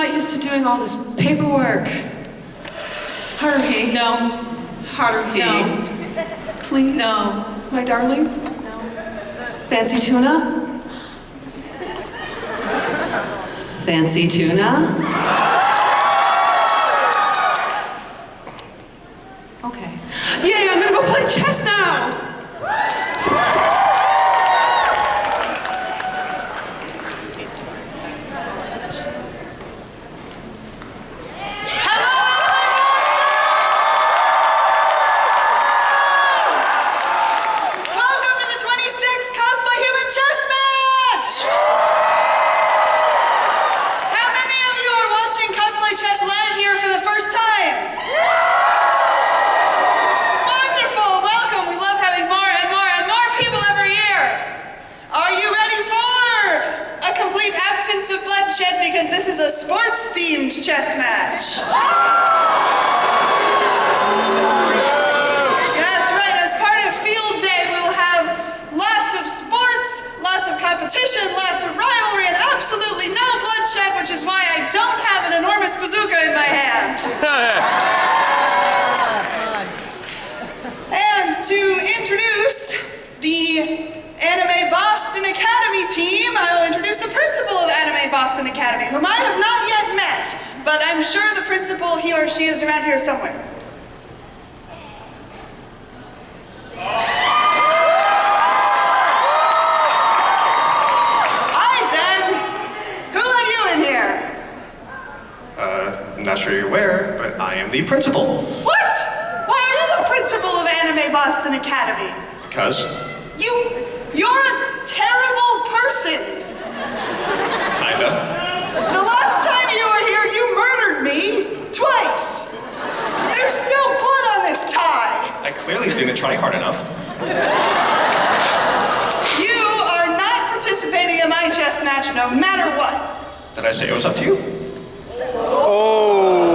not used to doing all this paperwork. Haruhi. No. Haruhi. No. Please. No. My darling. No. Fancy tuna? Fancy tuna? Okay. Yay, I'm gonna go play chess now! Because this is a sports-themed chess match. That's right, as part of Field Day, we'll have lots of sports, lots of competition, lots of rivalry, and absolutely no bloodshed, which is why I don't have an enormous bazooka in my hand. And to introduce the Anime Boston Academy team, I will introduce the principal of Anime Boston Academy, whom I have not yet met, but I'm sure the principal, he or she, is around here somewhere. Hi, Zen! Who let you in here? I'm not sure you're aware, but I am the principal. What? Why are you the principal of Anime Boston Academy? Because? You're a terrible person. Kinda. The last time you were here, you murdered me twice. There's still blood on this tie. I clearly didn't try hard enough. You are not participating in my chess match no matter what. Did I say it was up to you? Oh.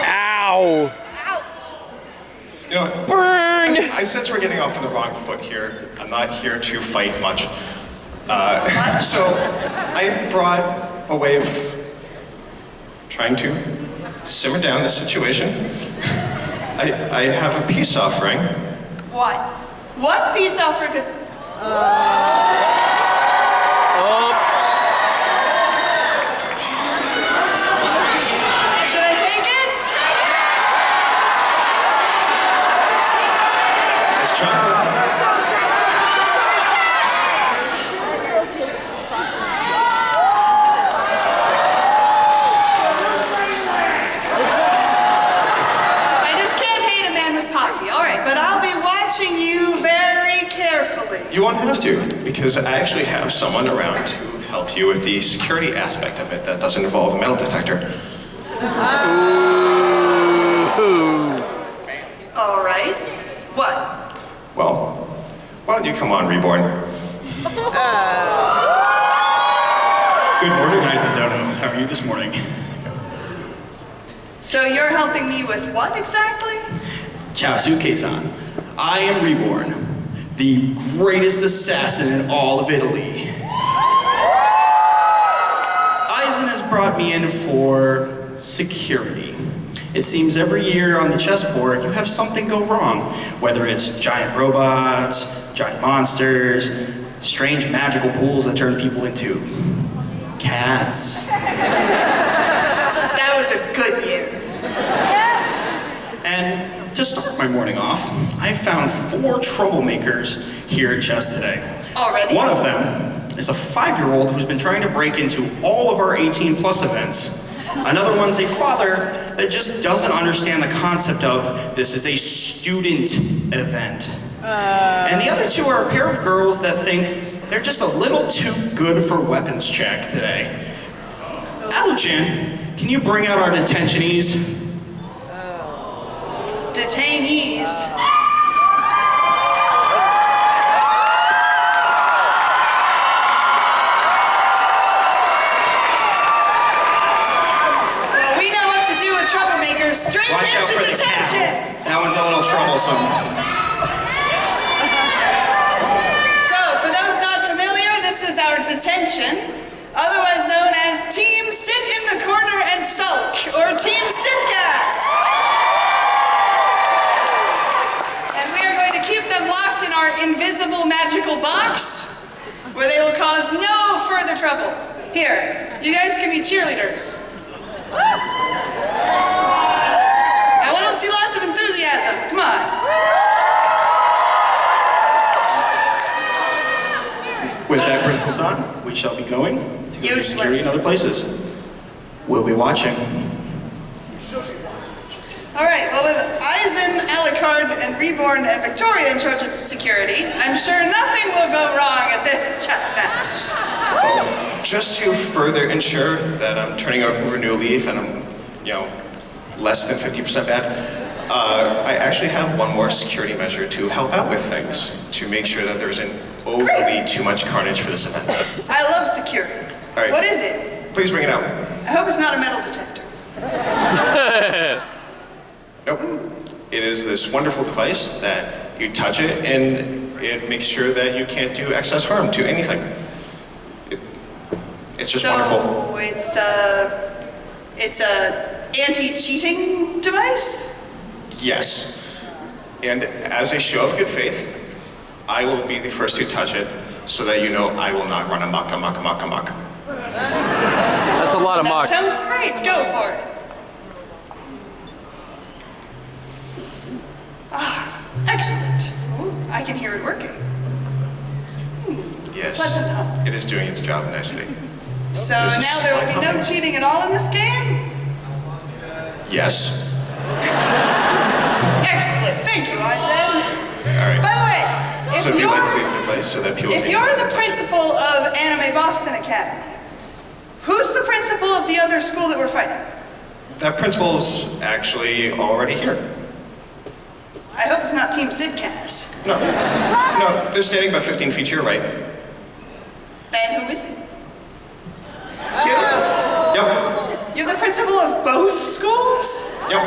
Ow. You know what? I sense we're getting off on the wrong foot here. I'm not here to fight much. So I've brought a way of trying to simmer down the situation. I have a peace offering. What? What peace offering? Should I take it? It's chocolate. You won't have to, because I actually have someone around to help you with the security aspect of it that doesn't involve a metal detector. All right. What? Well, why don't you come on, Reborn? Good morning, Isodono. How are you this morning? So you're helping me with what exactly? Chasuke-san, I am Reborn, the greatest assassin in all of Italy. Aizen has brought me in for security. It seems every year on the chessboard you have something go wrong, whether it's giant robots, giant monsters, strange magical pools that turn people into cats. That was a good year. And to start my morning off, I found 4 troublemakers here at chess today. Already? One of them is a 5-year-old who's been trying to break into all of our 18+ events. Another one's a father that just doesn't understand the concept of this is a student event. And the other 2 are a pair of girls that think they're just a little too good for weapons check today. Alu-chan, can you bring out our detentionees? Detainees. Well, we know what to do with troublemakers. Straight Watch out into for the detention. cat. That one's a little troublesome. So, for those not familiar, this is our detention, otherwise known as Team trouble. Here, you guys can be cheerleaders. I want to see lots of enthusiasm. Come on. With that, Principal San, we shall be going to go do Useless. security in other places. We'll be watching. All right, well, with Eisen, Alucard, and Reborn, and Victoria in charge of security, I'm sure nothing will go wrong at this chess match. Just to further ensure that I'm turning over a new leaf and I'm, less than 50% bad, I actually have one more security measure to help out with things, to make sure that there isn't overly too much carnage for this event. I love security. All right. What is it? Please bring it out. I hope it's not a metal detector. Nope. It is this wonderful device that you touch it and it makes sure that you can't do excess harm to anything. It's just wonderful. So it's a anti-cheating device? Yes. And as a show of good faith, I will be the first to touch it so that you know I will not run amok. That's a lot of That muck. sounds great. Go for it. Excellent. Ooh, I can hear it working. Yes. Pleasant hum. It is doing its job nicely. So There's a now there will be slight no humming. cheating at all in this game? Yes. Excellent. Thank you, Eisen. All right. By the way, So if you'd like to leave the device so that people if can- you're the principal of Anime Boston Academy, who's the principal of the other school that we're fighting? That principal's actually already here. I hope it's not Team Sidcast. No, they're standing about 15 feet to your right. Then who is it? Yep, You're the principal of both schools? yep.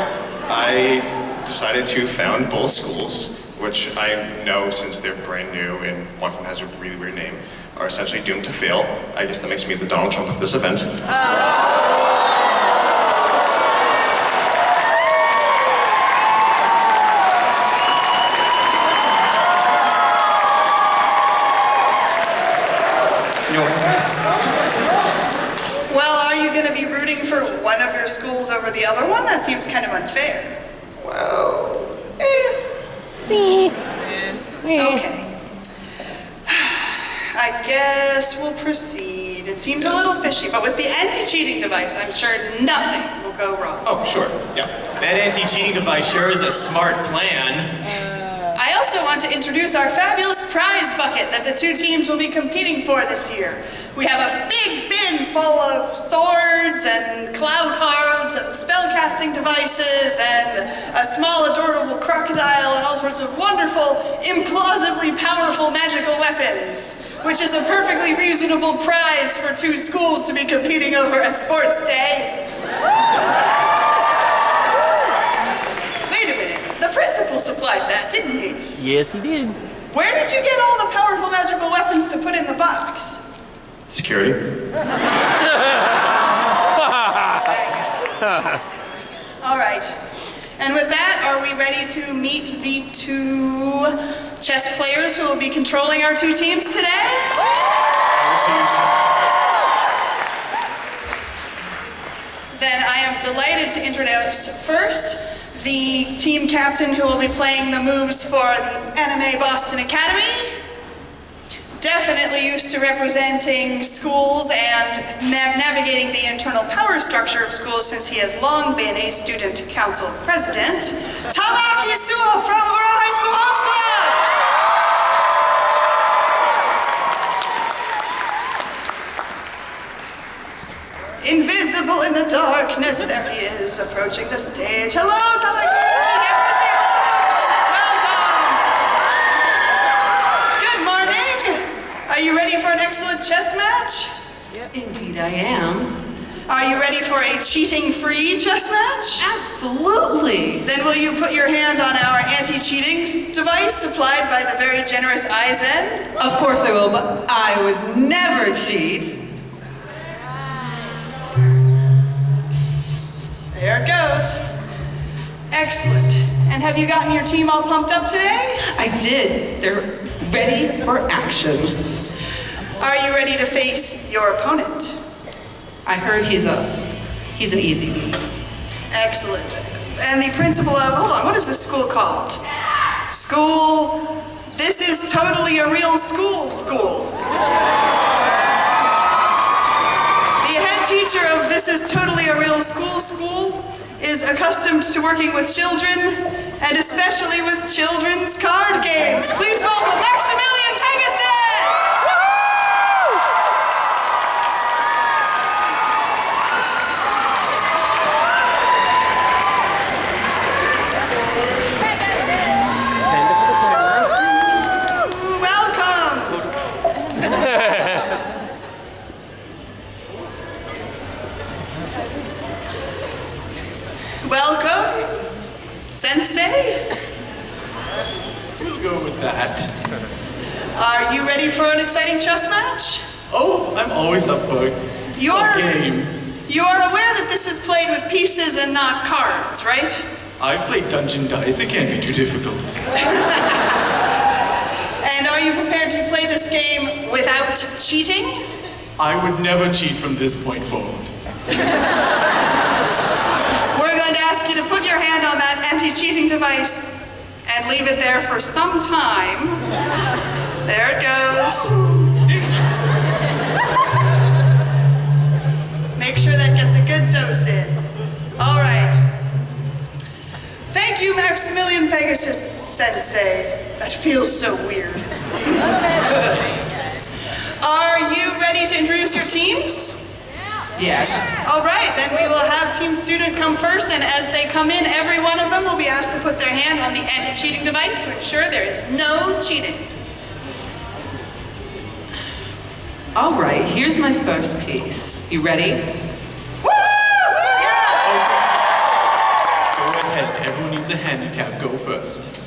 I decided to found both schools, which I know since they're brand new and one of them has a really weird name, are essentially doomed to fail. I guess that makes me the Donald Trump of this event. Well, are you going to be rooting for one of your schools over the other one? That seems kind of unfair. Well, Okay. I guess we'll proceed. It seems a little fishy, but with the anti-cheating device, I'm sure nothing will go wrong. oh, sure, yeah. That anti-cheating device sure is a smart plan. I also want to introduce our fabulous prize bucket that the two teams will be competing for this year. We have a big bin full of swords and cloud cards and spellcasting devices and a small adorable crocodile and all sorts of wonderful, implausibly powerful magical weapons, which is a perfectly reasonable prize for two schools to be competing over at Sports Day. Wait a minute, the principal supplied that, didn't he? Yes, he did. Where did you get all the powerful magical weapons to put in the box? Security? All right. And with that, are we ready to meet the two chess players who will be controlling our two teams today? I'll see you soon. Then I am delighted to introduce first the team captain who will be playing the moves for the Anime Boston Academy. Definitely used to representing schools and navigating the internal power structure of schools since he has long been a student council president, Tamaki Suo from Aurora High School Host Club! Invisible in the darkness, there he is, approaching the stage. Hello, Tamaki! Welcome! Good morning! Are you ready for an excellent chess match? Indeed I am. Are you ready for a cheating-free chess match? Absolutely. Then will you put your hand on our anti-cheating device supplied by the very generous Eisen? Of course I will, but I would never cheat. There it goes. Excellent. And have you gotten your team all pumped up today? I did. They're ready for action. Are you ready to face your opponent? I heard he's an easy beat. Excellent. And the principal of, hold on, what is this school called? This is totally a real school. The head teacher of This is Totally a Real School is accustomed to working with children, and especially with children's card games. Please welcome Maximilian Pegasus! Welcome, Sensei. We'll go with that. Are you ready for an exciting chess match? Oh, I'm always up for a You are game. You are aware that this is played with pieces and not cards, right? I've played Dungeon Dice. It can't be too difficult. And are you prepared to play this game without cheating? I would never cheat from this point forward. We're going to ask you to put your hand on that anti-cheating device and leave it there for some time. There it goes. Make sure that gets a good dose in. All right. Thank you, Maximilian Pegasus Sensei. That feels so weird. Are you ready to introduce your teams? Yes. All right, then we will have Team Student come first, and as they come in, every one of them will be asked to put their hand on the anti-cheating device to ensure there is no cheating. All right, here's my first piece. You ready? Woo! Yeah! Go ahead. Everyone needs a handicap. Go first.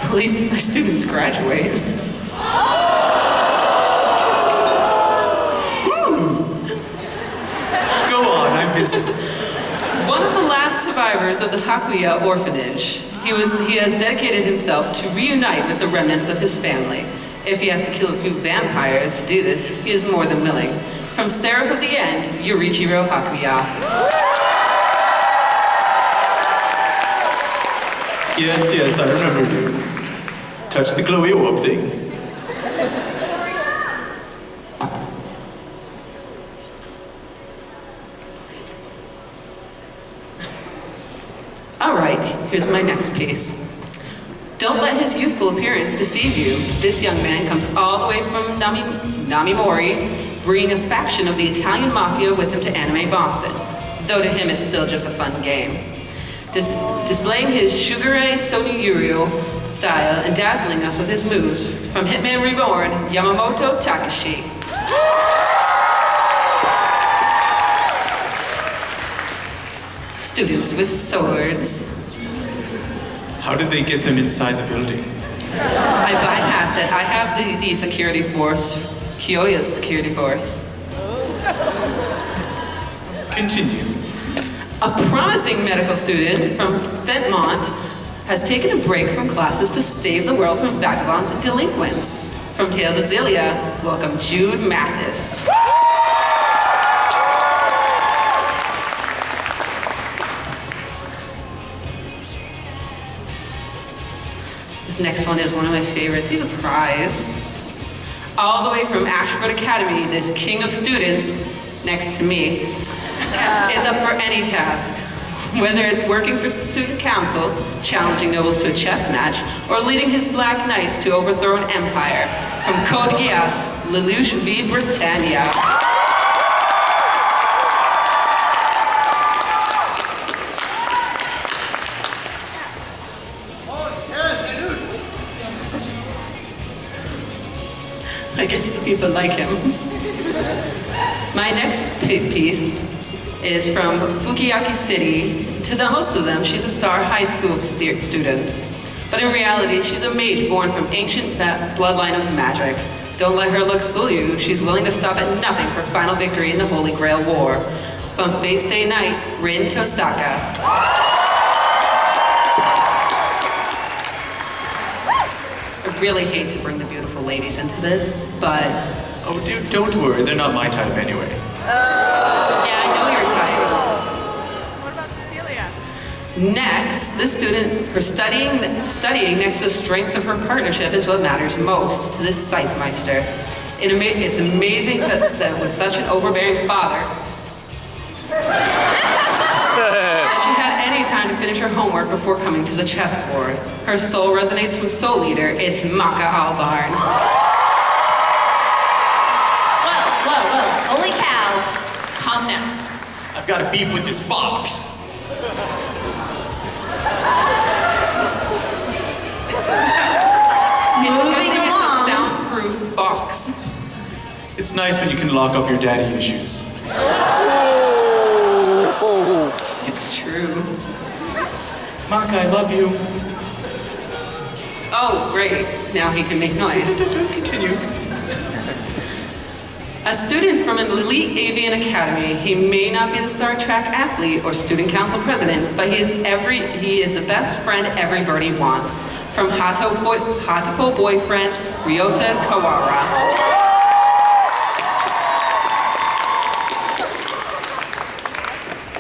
At least my students graduate. Go on. I'm busy. One of the last survivors of the Hakuya orphanage. He has dedicated himself to reunite with the remnants of his family. If he has to kill a few vampires to do this, he is more than willing. From Seraph of the End, Yurichiro Hakuya. Yes, I remember you. Touch the glowy orb thing. All right, here's my next piece. Don't let his youthful appearance deceive you. This young man comes all the way from Namimori, bringing a faction of the Italian mafia with him to Anime Boston. Though to him it's still just a fun game. Displaying his Shugure Soniyuro style and dazzling us with his moves, from Hitman Reborn, Yamamoto Takashi. Students with swords. How did they get them inside the building? I bypassed it. I have the security force, Kyoya's security force. Continue. A promising medical student from Fetmont has taken a break from classes to save the world from vagabonds and delinquents. From Tales of Xillia, welcome Jude Mathis. This next one is one of my favorites. He's a prize. All the way from Ashford Academy, this king of students next to me is up for any task. Whether it's working for student council, challenging nobles to a chess match, or leading his Black Knights to overthrow an empire. From Code Geass, Lelouch v. Britannia. I guess the people like him. My next piece is from Fukuyaki City. To most of them, she's a star high school student. But in reality, she's a mage born from ancient bloodline of magic. Don't let her looks fool you. She's willing to stop at nothing for final victory in the Holy Grail War. From Fate Stay Night, Rin Tosaka. really hate to bring the beautiful ladies into this, but Oh, dude, don't worry. They're not my type anyway. yeah, I know your type. What about Cecilia? Next, this student, her studying next to the strength of her partnership is what matters most to this Scythemeister. It's amazing that with such an overbearing father, that she had any time to finish her homework before coming to the chessboard. Her soul resonates from Soul Leader. It's Maka Albarn. Whoa. Holy cow. Calm down. I've got a beef with this box. Moving along. It's a soundproof box. It's nice when you can lock up your daddy issues. It's true. Maka, I love you. Oh, great. Now he can make noise. Continue. A student from an elite avian academy, he may not be the Star Trek athlete or student council president, but he is the best friend every birdie wants. From Hatoful boyfriend, Ryota Kawara.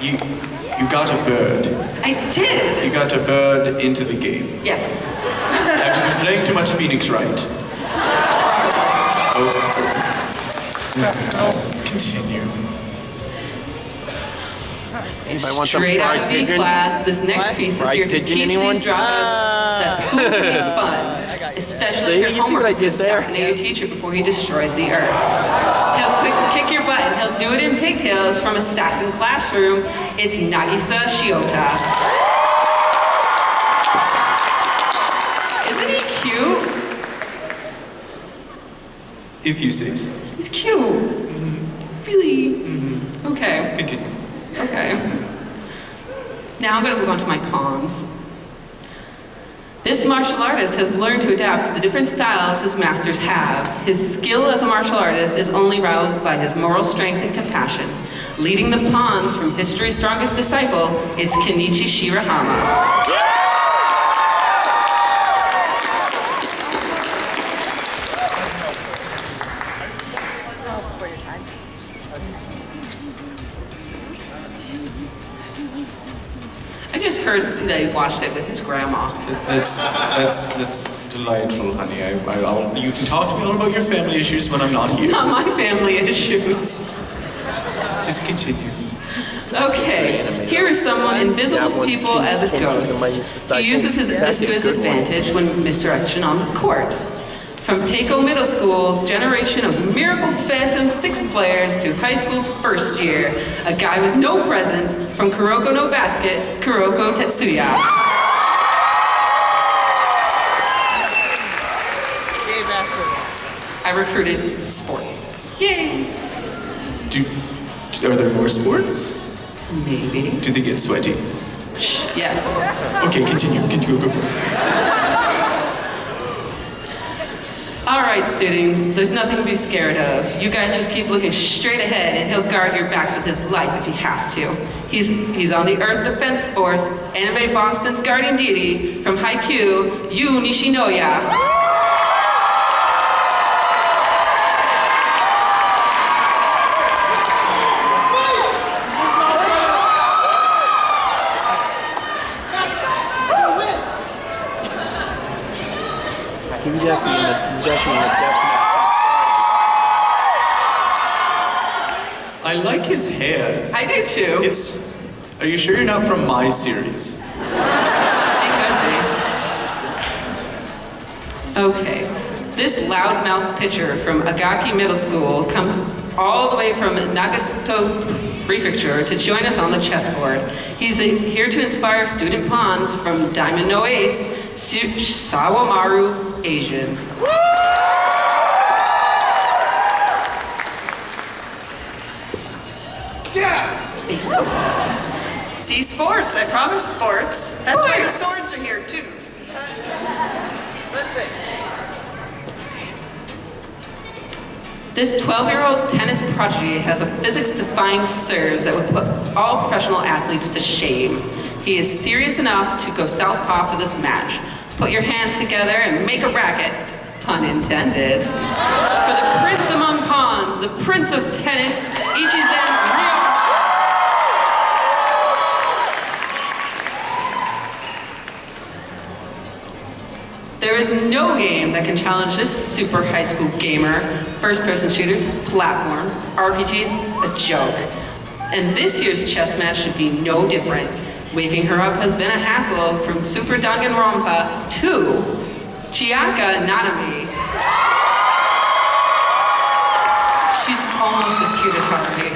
You got a bird. I did! You got a bird into the game. Yes. Have you been playing too much Phoenix Wright? Continue. Anybody want some Straight out fried of E pigeon? class, this next piece is Fried here to pigeon, teach anyone? these dropouts that school can be fun, especially See, if you your see homework what I is to did there? assassinate your teacher before he destroys the earth. He'll kick your butt and he'll do it in pigtails from Assassin Classroom. It's Nagisa Shiota. Isn't he cute? If you say so. He's cute. Really? Okay. Continue. Okay. Now I'm going to move on to my pawns. This martial artist has learned to adapt to the different styles his masters have. His skill as a martial artist is only rivaled by his moral strength and compassion. Leading the pawns from history's strongest disciple, it's Kenichi Shirahama. I just heard that he watched it with his grandma. That's delightful, honey. You can talk to me all about your family issues when I'm not here. Not my family issues. Just continue. Okay, here is someone invisible to people as a ghost. He uses this to his advantage when misdirection on the court. From Takeo Middle School's generation of Miracle Phantom 6th players to high school's first year, a guy with no presence from Kuroko no Basket, Kuroko Tetsuya. I recruited sports. Yay! Are there more sports? Maybe. Do they get sweaty? Yes. Okay, continue. Go for it. All right, students, there's nothing to be scared of. You guys just keep looking straight ahead and he'll guard your backs with his life if he has to. He's on the Earth Defense Force, Anime Boston's guardian deity from Haikyuu, Yu Nishinoya. He's actually in the depth. I like his hair. I do too. Are you sure you're not from my series? He could be. Okay. This loudmouth pitcher from Agaki Middle School comes all the way from Nagato Prefecture to join us on the chessboard. He's here to inspire student pawns from Diamond No Ace, Sawamaru Asian. See, sports. I promise sports. That's why the swords are here, too. This 12-year-old tennis prodigy has a physics-defying serves that would put all professional athletes to shame. He is serious enough to go southpaw for this match. Put your hands together and make a racket, pun intended, for the prince among pawns, the prince of tennis, Ichizen Ryo. There is no game that can challenge this super high school gamer. First-person shooters, platforms, RPGs, a joke. And this year's chess match should be no different. Waking her up has been a hassle from Super Danganronpa to Chiaka Nanami. She's almost as cute as Haruhi.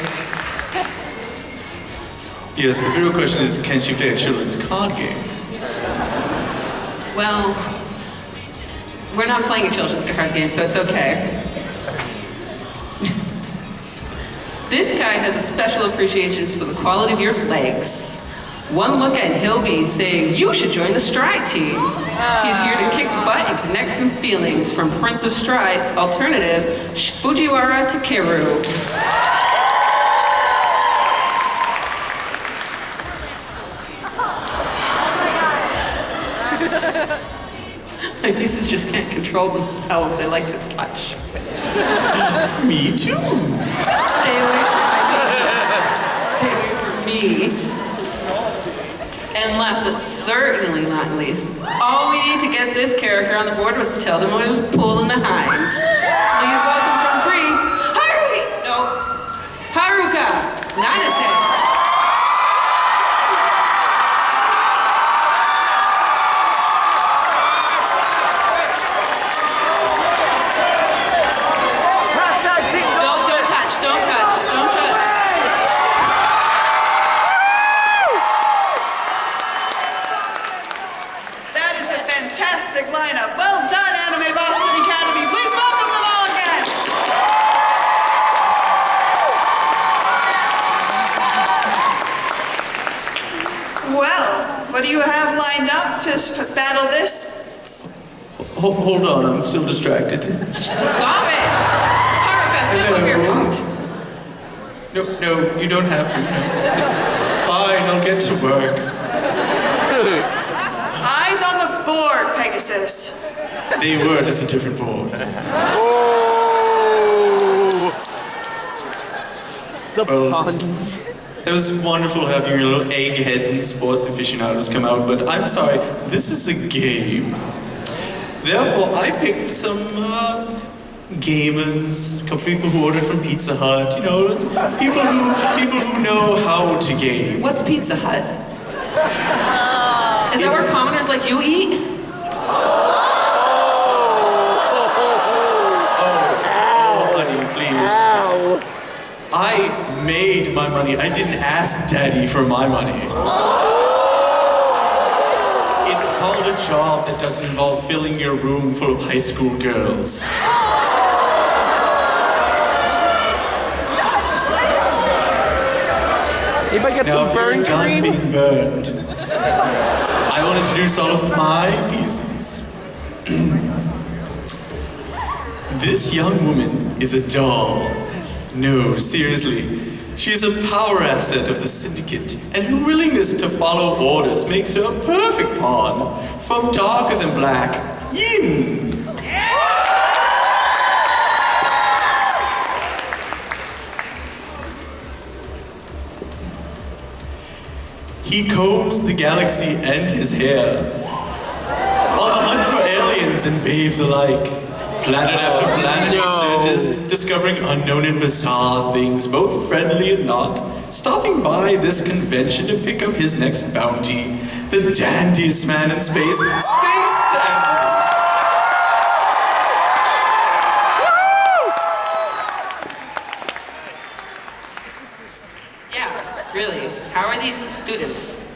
Yes, but the real question is, can she play a children's card game? Well, we're not playing a children's card game, so it's okay. This guy has a special appreciation for the quality of your legs. One look and he'll be saying, you should join the Stride team. He's here to kick butt and connect some feelings from Prince of Stride, alternative, Fujiwara Takeru. My pieces just can't control themselves. They like to touch. Me too. Stay away from my pieces. Stay away from me. And last but certainly not least, all we need to get this character on the board was to tell them what was pulling the hinds. Please welcome from free, Haruka Nanase. Fantastic lineup. Well done, Anime Boston Academy. Please welcome them all again. Well, what do you have lined up to battle this? Hold on, I'm still distracted. Stop it! Haruka, zip up your coat. No, you don't have to. No. It's fine, I'll get to work. Eyes on the board, Pegasus. They were just a different board. Oh! The puns. It was wonderful having your little eggheads and sports aficionados come out, but I'm sorry, this is a game. Therefore, I picked some gamers, a couple people who ordered from Pizza Hut, you know, people who know how to game. What's Pizza Hut? Is that where commoners like you eat? Oh, honey, please. Ow. I made my money. I didn't ask Daddy for my money. It's called a job that doesn't involve filling your room full of high school girls. Anybody get Now, some burn if you're done cream? being burned, I will introduce all of my pieces. This young woman is a doll. No, seriously. She's a power asset of the syndicate, and her willingness to follow orders makes her a perfect pawn from darker than black, Yin. He combs the galaxy and his hair. On the hunt for aliens and babes alike. Planet after planet he searches, discovering unknown and bizarre things, both friendly and not. Stopping by this convention to pick up his next bounty, the dandiest man in space, Space Dandy. Yeah, really. How are these students?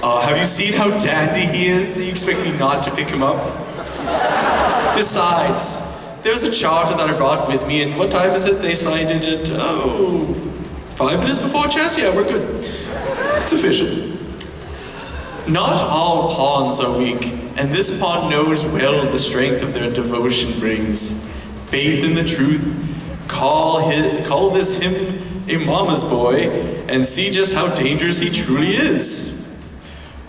Have you seen how dandy he is? You expect me not to pick him up? Besides, there's a charter that I brought with me, and what time is it? They signed it at, 5 minutes before chess? Yeah, we're good. It's official. Not all pawns are weak, and this pawn knows well the strength of their devotion brings. Faith in the truth, call this him a mama's boy, and see just how dangerous he truly is.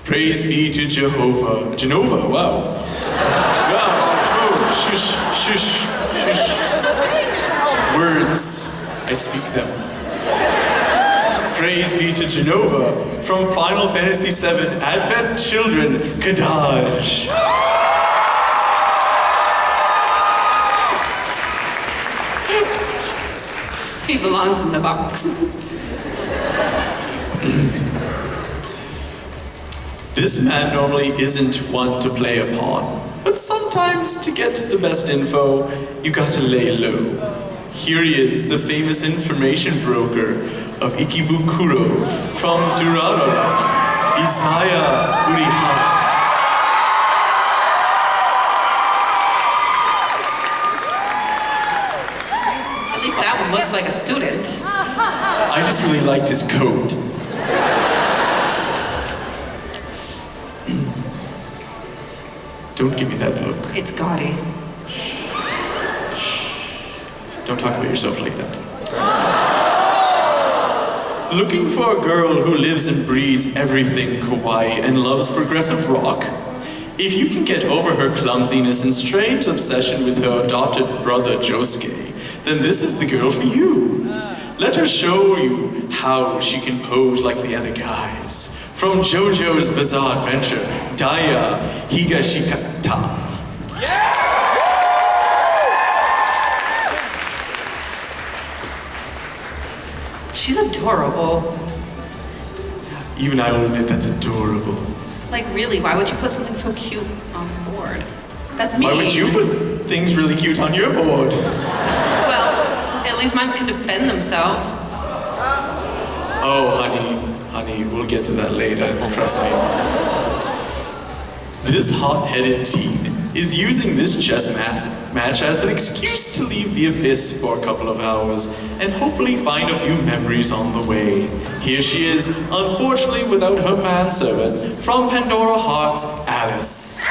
Praise be to Jehovah. Genova, wow. Wow. Oh, shush, shush, shush. Words, I speak them. Praise be to Genova from Final Fantasy VII Advent Children, Kadaj. He belongs in the box. This man normally isn't one to play a pawn, but sometimes to get the best info, you gotta lay low. Here he is, the famous information broker of Ikebukuro from Durarara, Isaiah Uriha. At least that one looks like a student. I just really liked his coat. Don't give me that look. It's gaudy. Don't talk about yourself like that. Looking for a girl who lives and breathes everything kawaii and loves progressive rock? If you can get over her clumsiness and strange obsession with her adopted brother Josuke, then this is the girl for you. Let her show you how she can pose like the other guys. From JoJo's Bizarre Adventure, Daya Higashikata. She's adorable. Even I will admit that's adorable. Like really, why would you put something so cute on the board? That's me. Why would you put things really cute on your board? Well, at least mine can defend themselves. Oh, honey, we'll get to that later, trust me. This hot-headed teen is using this chess match as an excuse to leave the abyss for a couple of hours and hopefully find a few memories on the way. Here she is, unfortunately without her manservant, from Pandora Hearts, Alice.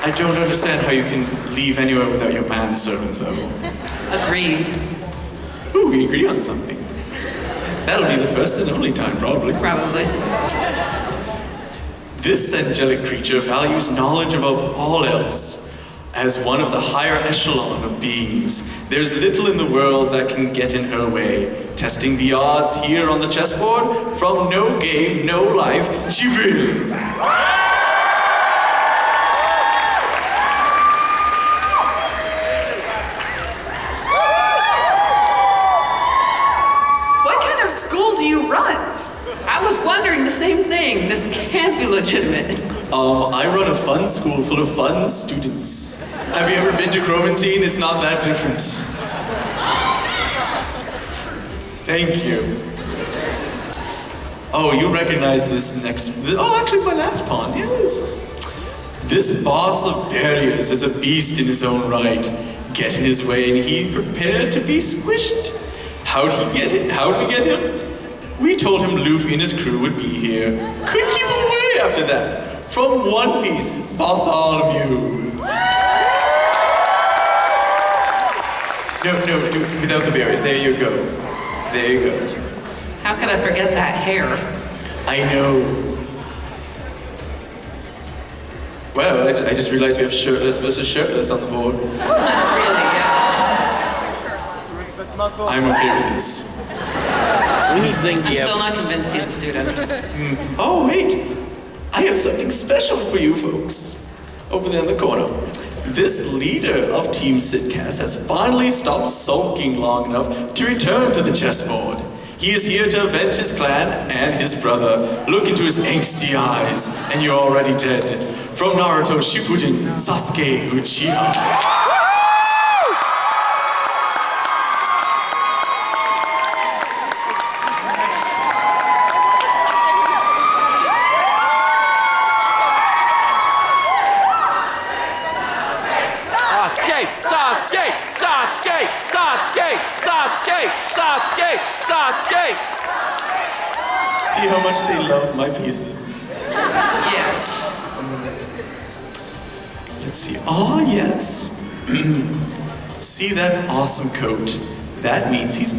I don't understand how you can leave anywhere without your manservant, though. Agreed. Ooh, we agree on something. That'll be the first and only time, probably. Probably. This angelic creature values knowledge above all else. As one of the higher echelon of beings, there's little in the world that can get in her way. Testing the odds here on the chessboard, from no game, no life, Jibril. I was wondering the same thing. This can't be legitimate. I run a fun school full of fun students. Have you ever been to Cromentine? It's not that different. Thank you. Oh, you recognize this next... Oh, actually my last pawn, yes. This boss of barriers is a beast in his own right. Get in his way and he prepared to be squished. How'd we get him? We told him Luffy and his crew would be here. Couldn't keep him away after that. From One Piece, Bartholomew. No, without the barrier. There you go. There you go. How could I forget that hair? I know. Well, I just realized we have shirtless versus shirtless on the board. Really, yeah. I'm okay with this. We need Zingy. I'm still not convinced he's a student. Oh, wait. I have something special for you folks. Over there in the corner. This leader of Team Sitcast has finally stopped sulking long enough to return to the chessboard. He is here to avenge his clan and his brother. Look into his angsty eyes, and you're already dead. From Naruto Shippuden, Sasuke Uchiha. See how much they love my pieces. Yes. Let's see. Oh, yes. See that awesome coat? That means he's